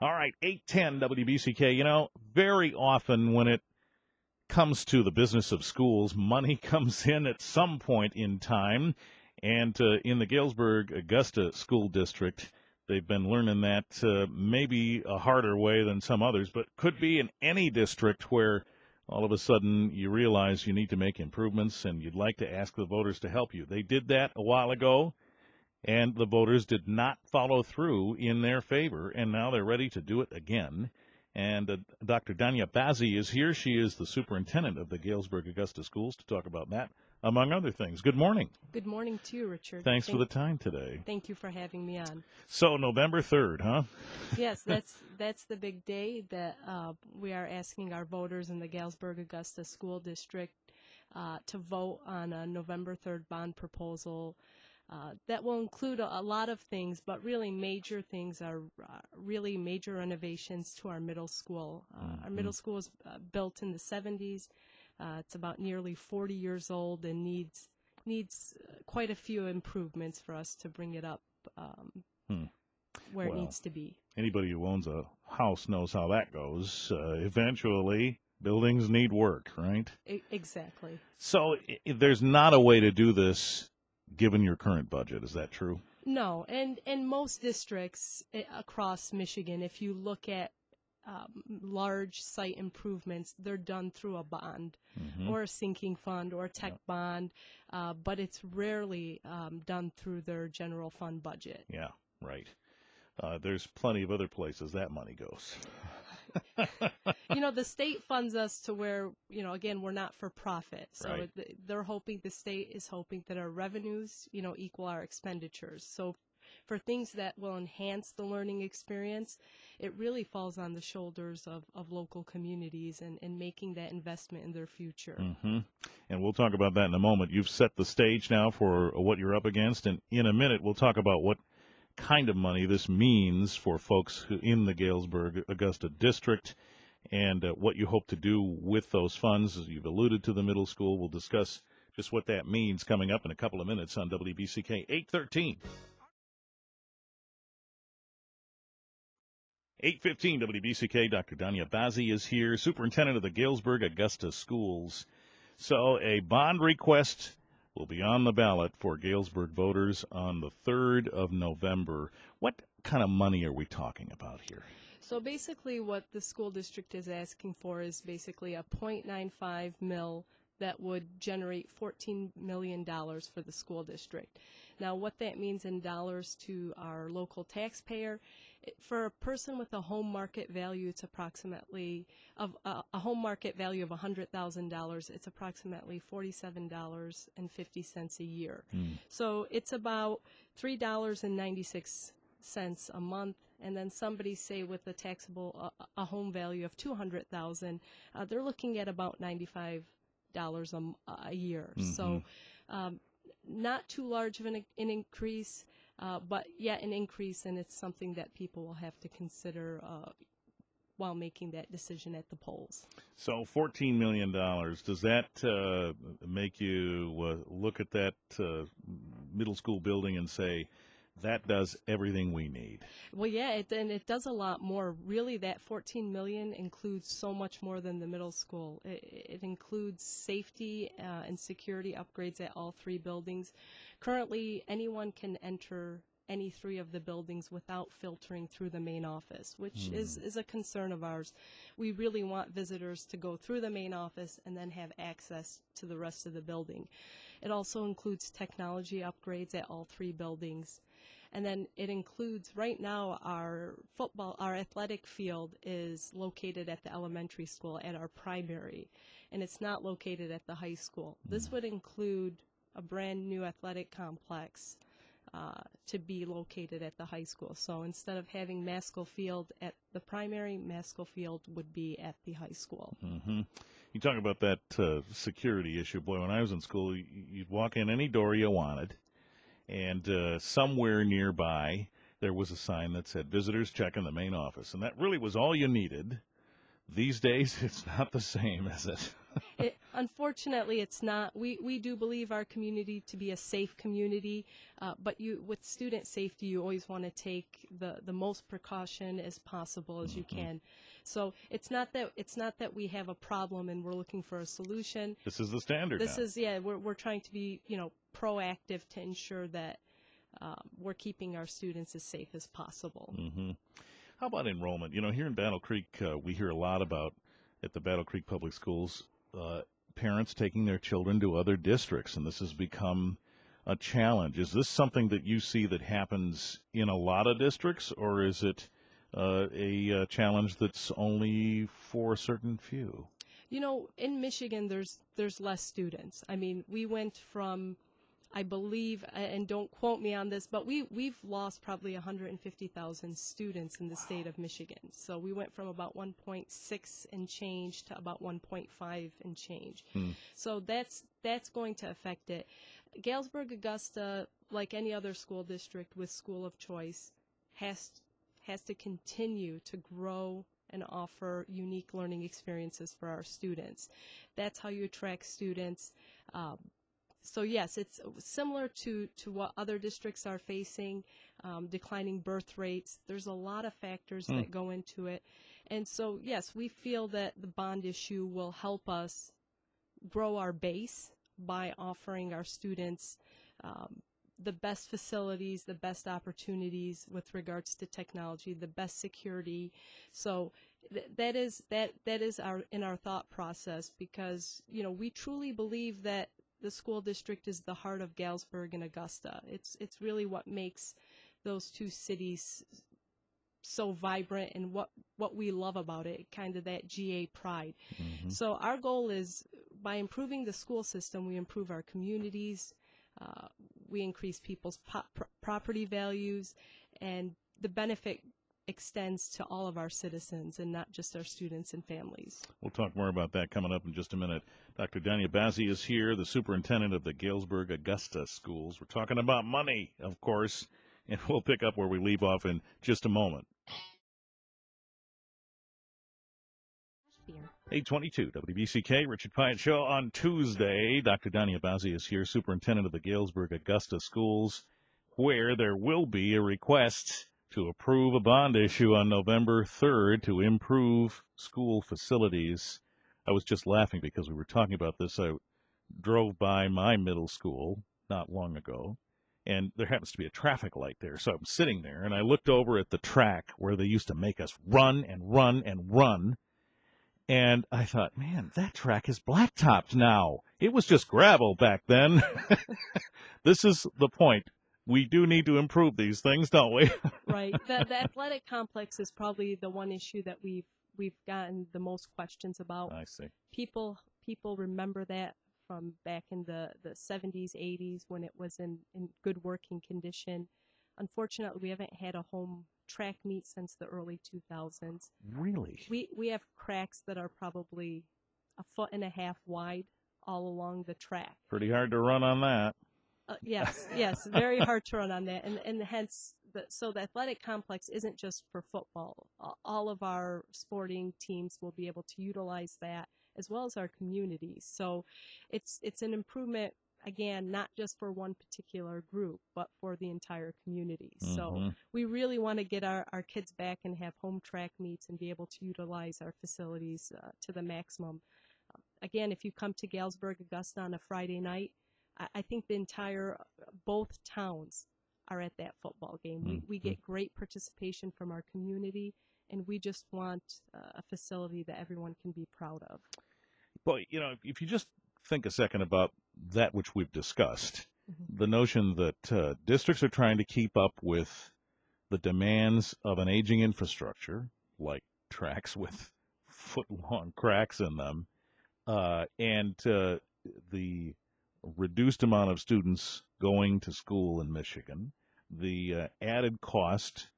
All right, 810 WBCK. You know, very often when it comes to the business of schools, money comes in at some point in time. And in the Galesburg-Augusta School District, they've been learning that maybe a harder way than some others, but could be in any district where all of a sudden you realize you need to make improvements and you'd like to ask the voters to help you. They did that a while ago, and the voters did not follow through in their favor, and now they're ready to do it again. And Dr. Dania Bazzi is here. She is the superintendent of the Galesburg-Augusta Schools to talk about that, among other things. Good morning. Good morning to you, Richard. Thanks for the time today. Thank you for having me on. So November 3rd, huh? Yes, that's the big day that we are asking our voters in the Galesburg-Augusta School District to vote on a November 3rd bond proposal. That will include a lot of things, but really major things are really major renovations to our middle school. Our middle school was built in the 70s. It's about nearly 40 years old and needs quite a few improvements for us to bring it up where it needs to be. Anybody who owns a house knows how that goes. Eventually, buildings need work, right? Exactly. So there's not a way to do this given your current budget. Is that true? No, and in most districts across Michigan, if you look at large site improvements, they're done through a bond or a sinking fund or a tech bond, but it's rarely done through their general fund budget. Yeah, right. There's plenty of other places that money goes. The state funds us to where, again, we're not for profit. So right. The state is hoping that our revenues, equal our expenditures. So for things that will enhance the learning experience, it really falls on the shoulders of local communities and making that investment in their future. And we'll talk about that in a moment. You've set the stage now for what you're up against, and in a minute we'll talk about what kind of money this means for folks in the Galesburg-Augusta District and what you hope to do with those funds. As you've alluded to the middle school, we'll discuss just what that means coming up in a couple of minutes on WBCK 813. 8:15 WBCK. Dr. Dania Bazzi is here, superintendent of the Galesburg-Augusta Schools. So a bond request will be on the ballot for Galesburg voters on the 3rd of November. What kind of money are we talking about here? So basically what the school district is asking for is basically a .95 mil that would generate $14 million for the school district. Now what that means in dollars to our local taxpayer, for a person with a home market value, it's approximately a home market value of $100,000. It's approximately $47.50 a year. So it's about $3.96 a month. And then somebody, say, with a taxable a home value of $200,000, they're looking at about $95 a year. So not too large of an increase. But yet an increase, and it's something that people will have to consider while making that decision at the polls. So $14 million, does that make you look at that middle school building and say, that does everything we need? Well, yeah, it does a lot more. Really, that $14 million includes so much more than the middle school. It includes safety and security upgrades at all three buildings. Currently, anyone can enter any three of the buildings without filtering through the main office, which is a concern of ours. We really want visitors to go through the main office and then have access to the rest of the building. It also includes technology upgrades at all three buildings. And then it includes, right now, our athletic field is located at the elementary school at our primary, and it's not located at the high school. This would include a brand new athletic complex to be located at the high school. So instead of having Maskell Field at the primary, Maskell Field would be at the high school. You talk about that security issue. Boy, when I was in school, you'd walk in any door you wanted, and somewhere nearby there was a sign that said, visitors check in the main office. And that really was all you needed. These days, it's not the same, is it? Unfortunately, it's not. We do believe our community to be a safe community, but with student safety, you always want to take the most precaution as possible as you can. So it's not that we have a problem and we're looking for a solution. This is the standard now. We're trying to be, proactive to ensure that we're keeping our students as safe as possible. How about enrollment? Here in Battle Creek, we hear a lot about, at the Battle Creek Public Schools, parents taking their children to other districts, and this has become a challenge. Is this something that you see that happens in a lot of districts, or is it a challenge that's only for a certain few? In Michigan, there's less students. I mean, we went from, I believe, and don't quote me on this, but we've lost probably 150,000 students in the state of Michigan. So we went from about 1.6 and change to about 1.5 and change. So that's going to affect it. Galesburg-Augusta, like any other school district with school of choice, has to continue to grow and offer unique learning experiences for our students. That's how you attract students. So yes, it's similar to what other districts are facing, declining birth rates. There's a lot of factors that go into it. And so yes, we feel that the bond issue will help us grow our base by offering our students the best facilities, the best opportunities with regards to technology, the best security. So that is in our thought process, because we truly believe that the school district is the heart of Galesburg and Augusta. It's really what makes those two cities so vibrant, and what we love about it, kind of that GA pride. So our goal is, by improving the school system, we improve our communities, we increase people's property values, and the benefit extends to all of our citizens and not just our students and families. We'll talk more about that coming up in just a minute. Dr. Dania Bazzi is here, the superintendent of the Galesburg-Augusta Schools. We're talking about money, of course, and we'll pick up where we leave off in just a moment. 8:22 WBCK, Richard Piet Show on Tuesday. Dr. Dania Bazzi is here, superintendent of the Galesburg-Augusta Schools, where there will be a request to approve a bond issue on November 3rd to improve school facilities. I was just laughing because we were talking about this. I drove by my middle school not long ago, and there happens to be a traffic light there. So I'm sitting there, and I looked over at the track where they used to make us run and run and run. And I thought, man, that track is blacktopped now. It was just gravel back then. This is the point. We do need to improve these things, don't we? Right. The athletic complex is probably the one issue that we've gotten the most questions about. I see. People remember that from back in the 70s, 80s, when it was in good working condition. Unfortunately, we haven't had a home track meet since the early 2000s. Really? We have cracks that are probably 1.5 feet wide all along the track. Pretty hard to run on that. Yes, very hard to run on that, and hence, so the athletic complex isn't just for football. All of our sporting teams will be able to utilize that, as well as our communities. So it's an improvement, again, not just for one particular group, but for the entire community. So we really want to get our kids back and have home track meets and be able to utilize our facilities to the maximum. Again, if you come to Galesburg-Augusta on a Friday night, I think both towns are at that football game. We get great participation from our community, and we just want a facility that everyone can be proud of. Well, if you just think a second about that which we've discussed, the notion that districts are trying to keep up with the demands of an aging infrastructure, like tracks with foot-long cracks in them, and the reduced amount of students going to school in Michigan, the added cost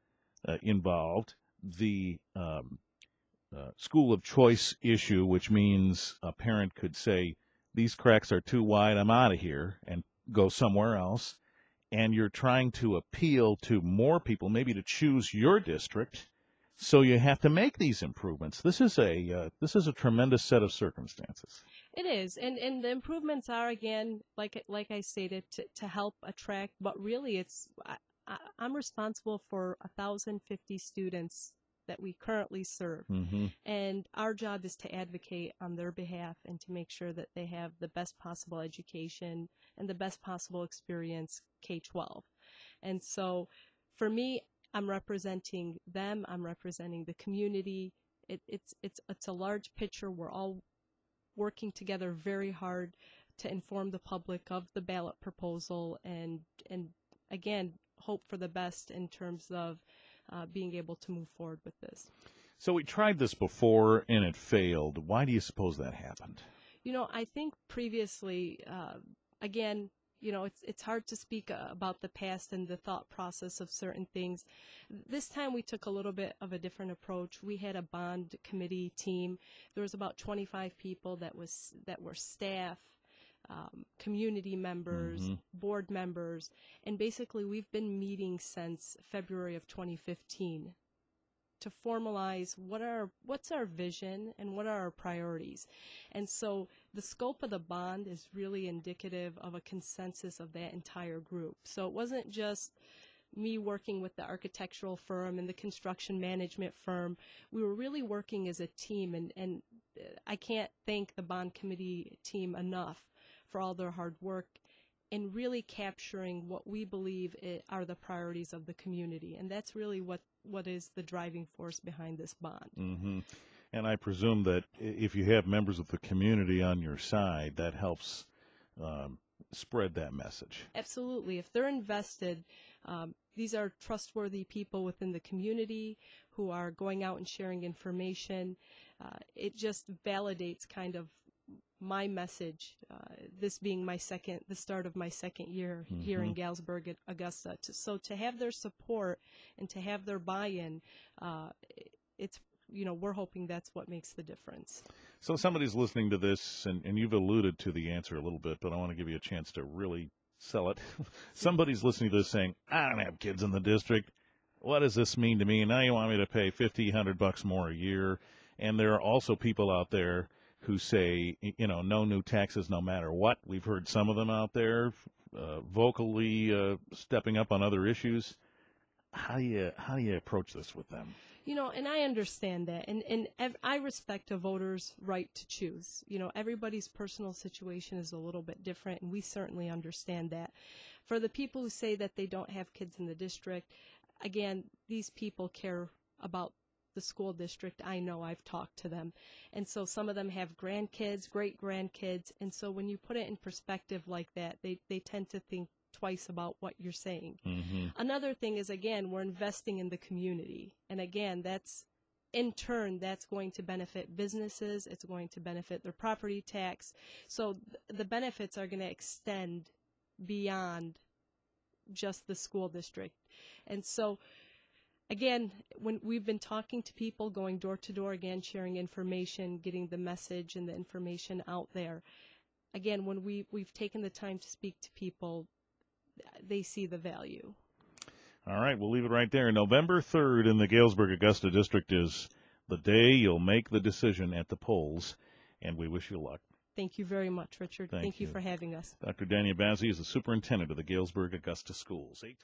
involved, the school of choice issue, which means a parent could say, these cracks are too wide, I'm out of here, and go somewhere else. And you're trying to appeal to more people, maybe to choose your district, so you have to make these improvements. This is a tremendous set of circumstances. It is, and the improvements are, again, like I stated, to help attract, but really I'm responsible for 1,050 students that we currently serve, Mm-hmm. and our job is to advocate on their behalf and to make sure that they have the best possible education and the best possible experience K-12. And so for me, I'm representing them, I'm representing the community. It's a large picture. We're all working together very hard to inform the public of the ballot proposal and again hope for the best in terms of being able to move forward with this. So we tried this before and it failed. Why do you suppose that happened? I think previously, again, it's hard to speak about the past and the thought process of certain things. This time we took a little bit of a different approach. We had a bond committee team. There was about 25 people that were staff, community members, Mm-hmm. board members, and basically we've been meeting since February of 2015 to formalize what's our vision and what are our priorities. And so the scope of the bond is really indicative of a consensus of that entire group. So it wasn't just me working with the architectural firm and the construction management firm. We were really working as a team, and I can't thank the bond committee team enough for all their hard work in really capturing what we believe are the priorities of the community. And that's really what is the driving force behind this bond. Mm-hmm. And I presume that if you have members of the community on your side, that helps spread that message. Absolutely. If they're invested, these are trustworthy people within the community who are going out and sharing information. It just validates kind of my message, this being the start of my second year here in Galesburg-Augusta. So to have their support and to have their buy-in, we're hoping that's what makes the difference. So somebody's listening to this, and you've alluded to the answer a little bit, but I want to give you a chance to really sell it. Somebody's listening to this saying, I don't have kids in the district. What does this mean to me? Now you want me to pay $50, $100 more a year. And there are also people out there who say, no new taxes no matter what. We've heard some of them out there vocally stepping up on other issues. How do you approach this with them? And I understand that, and I respect a voter's right to choose. Everybody's personal situation is a little bit different, and we certainly understand that. For the people who say that they don't have kids in the district, again, these people care about the school district. I know, I've talked to them. And so some of them have grandkids, great-grandkids, and so when you put it in perspective like that, they tend to think twice about what you're saying. Mm-hmm. Another thing is, again, we're investing in the community. And again, in turn, that's going to benefit businesses. It's going to benefit their property tax. So the benefits are going to extend beyond just the school district. And so, again, when we've been talking to people, going door to door, again, sharing information, getting the message and the information out there. Again, when we've taken the time to speak to people, they see the value. All right, we'll leave it right there. November 3rd in the Galesburg-Augusta District is the day you'll make the decision at the polls, and we wish you luck. Thank you very much, Richard. Thank Thank you you for having us. Dr. Dania Bazzi is the superintendent of the Galesburg-Augusta Schools. 8:20.